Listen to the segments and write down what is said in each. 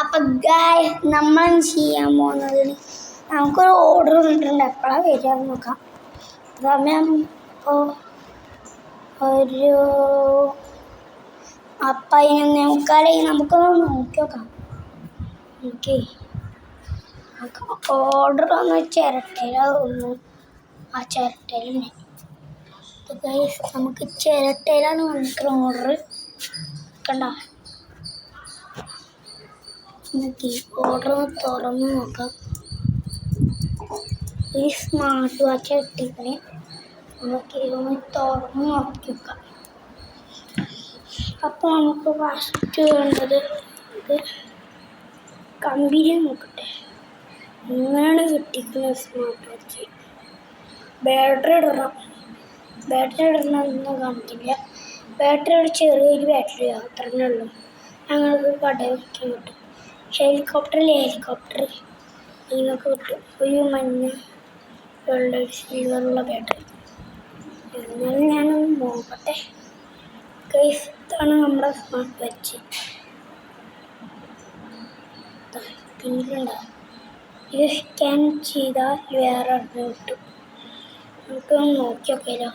അപ്പം നമ്മൾ ചെയ്യാൻ പോകുന്നത് നമുക്കൊരു ഓർഡർ കിട്ടുന്നുണ്ട്. എപ്പോഴാണ് വരിക നോക്കാം. സമയം ഇപ്പോൾ ഒരു 11:45. നമുക്കൊന്ന് നോക്കി നോക്കാം. ഓർഡർ ഒന്ന് ചിരട്ടയിലാവുന്നു. ആ ചിരട്ടയിൽ നമുക്ക് ചിരട്ടയിലാണ് വന്നിട്ട് ഓർഡർ കണ്ട. ഓർഡർ തുറന്ന് നോക്കാം. ഈ സ്മാർട്ട് വാച്ച് ഇട്ടിങ്ങനെ നമുക്ക് ഇതൊന്ന് തുറന്ന് നോക്കി നോക്കാം. അപ്പോൾ നമുക്ക് ഫസ്റ്റ് വേണ്ടത് ഇത് കമ്പനി നോക്കട്ടെ. ഇങ്ങനെയാണ് കിട്ടിക്കുന്നത് സ്മാർട്ട് വാച്ച്. ബാറ്ററി ഇടണമെന്നൊന്നും കാണിക്കില്ല. ബാറ്ററി ചെറിയൊരു ബാറ്ററി അത്രേ ഉള്ളൂ. ഞങ്ങൾക്ക് കടയിൽ വയ്ക്കാൻ കിട്ടും. ഹെലികോപ്റ്റർ ഇതിനൊക്കെ കിട്ടും. ഒരു മഞ്ഞ വെള്ള സിൽവറുള്ള ബാറ്ററി. എന്നാലും ഞാനൊന്ന് നോക്കട്ടെ. ഇതാണ് നമ്മുടെ സ്മാർട്ട് വാച്ച്. പിന്നിലുണ്ടാവും. ഇത് സ്കാൻ ചെയ്താൽ വേറെ ഒരെണ്ണം കിട്ടും. നമുക്കൊന്ന് നോക്കി നോക്കിയാലോ.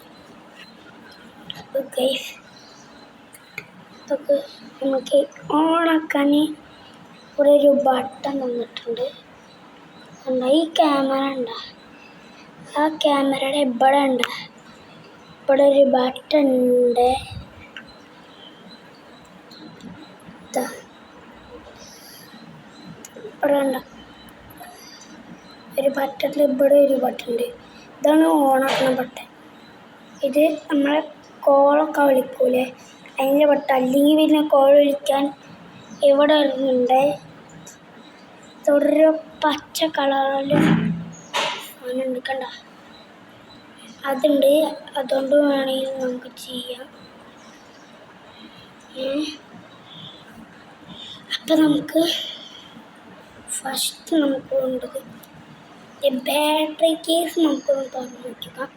ഇതൊക്കെ നമുക്ക് ഓണാക്കാൻ ഇവിടെ ഒരു ബട്ടൺ തന്നിട്ടുണ്ട്. ഈ ക്യാമറ ഉണ്ട്. ആ ക്യാമറയുടെ ഇവിടെ ഒരു ബട്ടൺ ഉണ്ട്. ഇവിടെ ഒരു ബട്ടണിൽ ഇവിടെ ഒരു ബട്ടൺ ഉണ്ട്. ഇതാണ് ഓണാക്കുന്ന ബട്ടൺ. ഇത് നമ്മളെ കോളൊക്കെ വിളിക്കൂലേ അതിൻ്റെ ബട്ടൺ. അല്ലെങ്കിൽ പിന്നെ കോൾ വിളിക്കാൻ ഇവിടെ ഉണ്ട്. ഇതൊരു പച്ച കളറിൽ സാധനം കണ്ട അതുണ്ട്. അതുകൊണ്ട് വേണമെങ്കിൽ നമുക്ക് ചെയ്യാം. അപ്പം നമുക്ക് ഫസ്റ്റ് നമുക്ക് വേണ്ടത് ഈ ബാറ്ററി കേസ് നമുക്കൊന്ന് തുറന്ന് നോക്കാം.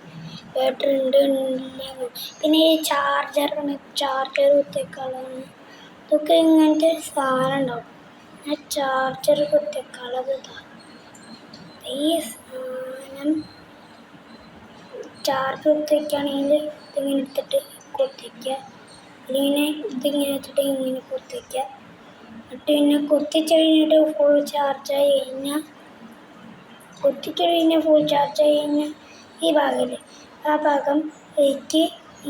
ബാറ്ററി ഉണ്ട് ഇല്ല. പിന്നെ ഈ ചാർജർ കുത്തിക്കാളാണ്. ഇതൊക്കെ ഇങ്ങനത്തെ സാധനം ഉണ്ടാവും. ആ ചാർജർ കുത്തിക്കാളത് ഈ സാധനം ചാർജ് കുത്തിവയ്ക്കുകയാണെങ്കിൽ ഇതിങ്ങനെ എടുത്തിട്ട് കുത്തിവയ്ക്കുക. അല്ലെങ്കിൽ ഇതിങ്ങനെ വെച്ചിട്ട് ഇങ്ങനെ കുത്തിവയ്ക്കുക. എന്നിട്ട് പിന്നെ കുത്തിച്ച് കഴിഞ്ഞിട്ട് ഫുൾ ചാർജായി കഴിഞ്ഞാൽ ഈ ഭാഗമില്ലേ ആ ഭാഗം എനിക്ക്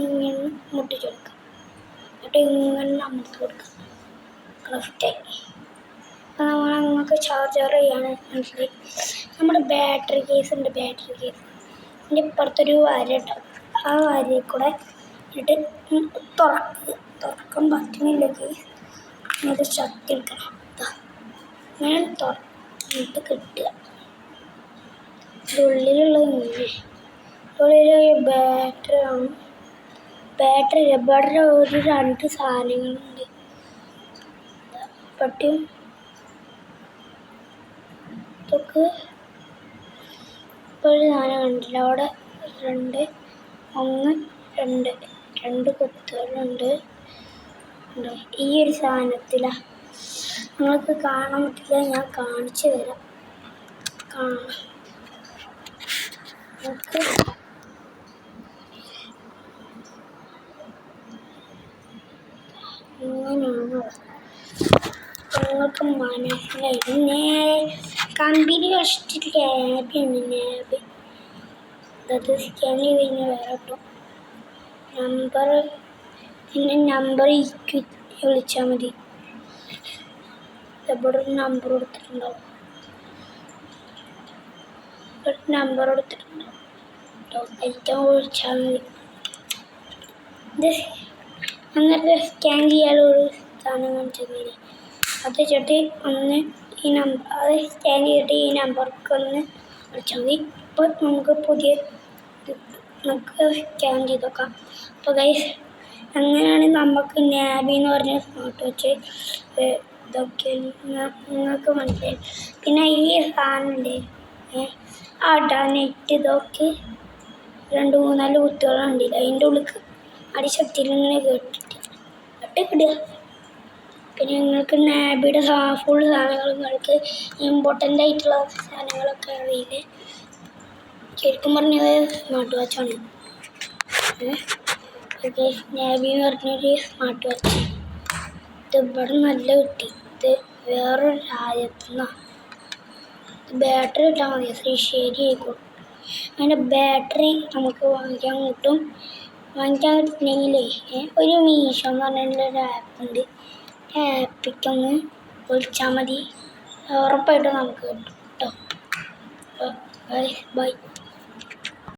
ഇങ്ങനെ മുട്ടിച്ച് കൊടുക്കാം. എന്നിട്ട് ഇങ്ങനെ അമർത്തി കൊടുക്കാം. കറക്റ്റായി. അപ്പോൾ നമുക്ക് ചാർജർ ചെയ്യാണ് മനസ്സിലായി. നമ്മുടെ ബാറ്ററി കേസ് ഉണ്ട്. അതിൻ്റെ ഇപ്പുറത്തൊരു വര ഉണ്ടാവും. ആ വരയിൽ കൂടെ എന്നിട്ട് തുറക്കാൻ പറ്റുന്നില്ല. കേസ് എന്നിട്ട് ശക്തി എടുക്കണം. ഇങ്ങനെ തുറന്നിട്ട് കിട്ടുക. ഉള്ളിലുള്ള ബാറ്ററി ആണ്. ബാറ്ററി ഒരു 2 സാധനങ്ങളുണ്ട്. പട്ടിയും ഇതൊക്കെ ഇപ്പോൾ ഒരു സാധനം കണ്ടില്ല. അവിടെ 2 കുത്തുകളുണ്ട്. ഈ ഒരു സാധനത്തിലാണ് നിങ്ങൾക്ക് കാണാൻ പറ്റില്ല. ഞാൻ കാണിച്ചു തരാം. നമുക്ക് ഇങ്ങനെയാണോ നിങ്ങൾക്ക് മനസ്സിലായി. കമ്പനി ഫസ്റ്റ് ലാബാണ്. അത് സ്കാൻ ചെയ്ത് കഴിഞ്ഞാൽ വേറെ കിട്ടും. നമ്പർ വിളിച്ചാൽ മതി. ഇവിടെ ഒരു നമ്പർ കൊടുത്തിട്ടുണ്ടാവും. അതിക്കാൻ വിളിച്ചാൽ മതി. എന്നിട്ട് സ്കാൻ ചെയ്യാനൊരു സാധനം കാണിച്ചത് അത് വെച്ചിട്ട് അത് സ്കാൻ ചെയ്തിട്ട് ഈ നമ്പർക്കൊന്ന് വിളിച്ചാൽ മതി. ഇപ്പോൾ നമുക്ക് സ്കാൻ ചെയ്ത് നോക്കാം. അപ്പോൾ അങ്ങനെയാണ് നമുക്ക് നാബി എന്ന് പറഞ്ഞ സ്മാർട്ട് വാച്ച് ഇതൊക്കെ നിങ്ങൾക്ക് മനസ്സിലായി. പിന്നെ ഈ സാധനമില്ലേ നെറ്റ് ഇതൊക്കെ 2-3-4 കുത്തുകളുണ്ടല്ലോ. അതിൻ്റെ ഉള്ളിൽ അടിശക്തിയിൽ ഇങ്ങനെ കേട്ടിട്ട് ഇടുക. പിന്നെ നിങ്ങൾക്ക് നാബിയുടെ ഫുൾ സാധനങ്ങൾ നിങ്ങൾക്ക് ഇമ്പോർട്ടൻ്റ് ആയിട്ടുള്ള സാധനങ്ങളൊക്കെ അറിയില്ലേ. ശരിക്കും പറഞ്ഞത് സ്മാർട്ട് വാച്ചാണ്. ഓക്കെ, നാബി എന്ന് പറഞ്ഞൊരു സ്മാർട്ട് വാച്ച്. ഇത് ഇവിടെ നല്ല കിട്ടി. ഇത് വേറൊരു രാജ്യത്തുനിന്നാണ്. ബാറ്ററി ഇട്ടാൽ മതി, ശ്രീശേരി ആയിക്കോട്ടെ. അതിൻ്റെ ബാറ്ററി നമുക്ക് വാങ്ങിക്കാൻ കിട്ടും. വാങ്ങിക്കാൻ കിട്ടില്ലെങ്കിലേ ഒരു മീഷോ എന്ന് പറഞ്ഞൊരു ആപ്പുണ്ട്. ആപ്പിക്കൊന്ന് വിളിച്ചാൽ മതി, ഉറപ്പായിട്ടും നമുക്ക് കിട്ടും കേട്ടോ. ബൈ.